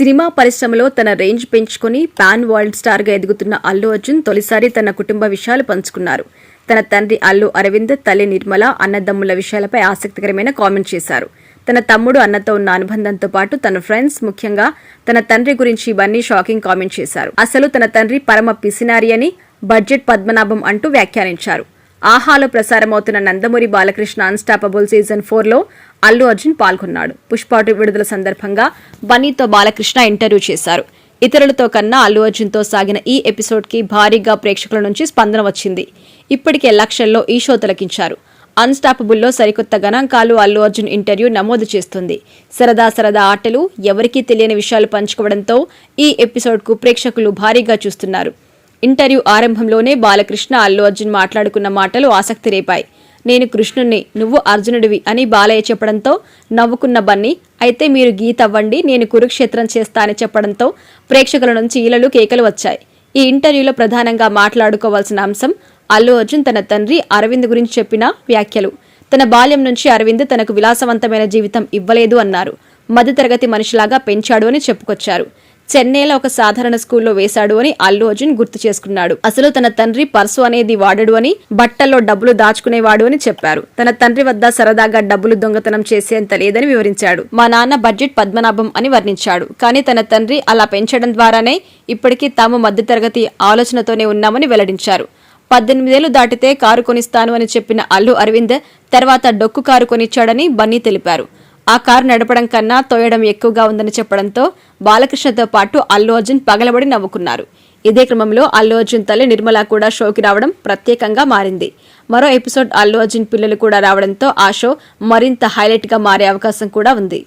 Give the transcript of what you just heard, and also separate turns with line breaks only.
Cinema పరిశ్రమలో తన range పెంచుకుని పాన్ వరల్డ్ స్టార్ గా ఎదుగుతున్న అల్లు అర్జున్ తొలిసారి తన కుటుంబ విషయాలు పంచుకున్నారు. తన తండ్రి అల్లు అరవింద్, తల్లి నిర్మల, అన్నదమ్ముల విషయాలపై ఆసక్తికరమైన కామెంట్ చేశారు. తన తమ్ముడు, అన్నతో ఉన్న అనుబంధంతో పాటు తన ఫ్రెండ్స్, ముఖ్యంగా తన తండ్రి గురించి బన్నీ షాకింగ్ కామెంట్ చేశారు. అసలు తన తండ్రి పరమ పిసినారి అని, బడ్జెట్ పద్మనాభం అంటూ వ్యాఖ్యానించారు. ఆహాలో ప్రసారమవుతున్న నందమూరి బాలకృష్ణ అన్స్టాపబుల్ సీజన్ 4లో అల్లు అర్జున్ పాల్గొన్నాడు. పుష్ప 2 విడుదల సందర్భంగా బన్నీతో బాలకృష్ణ ఇంటర్వ్యూ చేశారు. ఇతరులతో కన్నా అల్లు అర్జున్తో సాగిన ఈ ఎపిసోడ్కి భారీగా ప్రేక్షకుల నుంచి స్పందన వచ్చింది. ఇప్పటికే లక్షల్లో ఈ షో తిలకించారు. అన్స్టాపబుల్లో సరికొత్త గణాంకాలు అల్లు అర్జున్ ఇంటర్వ్యూ నమోదు చేస్తుంది. సరదా ఆటలు, ఎవరికీ తెలియని విషయాలు పంచుకోవడంతో ఈ ఎపిసోడ్కు ప్రేక్షకులు భారీగా చూస్తున్నారు. ఇంటర్వ్యూ ఆరంభంలోనే బాలకృష్ణ, అల్లు అర్జున్ మాట్లాడుకున్న మాటలు ఆసక్తి రేపాయి. నేను కృష్ణుణ్ణి, నువ్వు అర్జునుడివి అని బాలయ్య చెప్పడంతో నవ్వుకున్న బన్నీ, అయితే మీరు గీత అవ్వండి, నేను కురుక్షేత్రం చేస్తా అని చెప్పడంతో ప్రేక్షకుల నుంచి ఈలలు, కేకలు వచ్చాయి. ఈ ఇంటర్వ్యూలో ప్రధానంగా మాట్లాడుకోవాల్సిన అంశం అల్లు అర్జున్ తన తండ్రి అరవింద్ గురించి చెప్పిన వ్యాఖ్యలు. తన బాల్యం నుంచి అరవింద్ తనకు విలాసవంతమైన జీవితం ఇవ్వలేదు అన్నారు. మధ్యతరగతి మనిషిలాగా పెంచాడు అని చెప్పుకొచ్చారు. చెన్నైలో ఒక సాధారణ స్కూల్లో వేశాడు అని అల్లు అర్జున్ గుర్తు చేసుకున్నాడు. అసలు తన తండ్రి పర్సు అనేది వాడడు అని, బట్టల్లో డబ్బులు దాచుకునేవాడు అని చెప్పారు. తన తండ్రి వద్ద సరదాగా డబ్బులు దొంగతనం చేసేంత లేదని వివరించాడు. మా నాన్న బడ్జెట్ పద్మనాభం అని వర్ణించాడు. కానీ తన తండ్రి అలా పెంచడం ద్వారానే ఇప్పటికీ తాము మధ్యతరగతి ఆలోచనతోనే ఉన్నామని వెల్లడించారు. 18 ఏళ్లు దాటితే కారు కొనిస్తాను అని చెప్పిన అల్లు అరవింద్ తర్వాత డొక్కు కారు కొనిచ్చాడని బన్నీ తెలిపారు. ఆ కారు నడపడం కన్నా తోయడం ఎక్కువగా ఉందని చెప్పడంతో బాలకృష్ణతో పాటు అల్లు అర్జున్ పగలబడి నవ్వుకున్నారు. ఇదే క్రమంలో అల్లు అర్జున్ తల్లి నిర్మల కూడా షోకి రావడం ప్రత్యేకంగా మారింది. మరో ఎపిసోడ్ అల్లు అర్జున్ పిల్లలు కూడా రావడంతో ఆ షో మరింత హైలైట్ గా మారే అవకాశం కూడా ఉంది.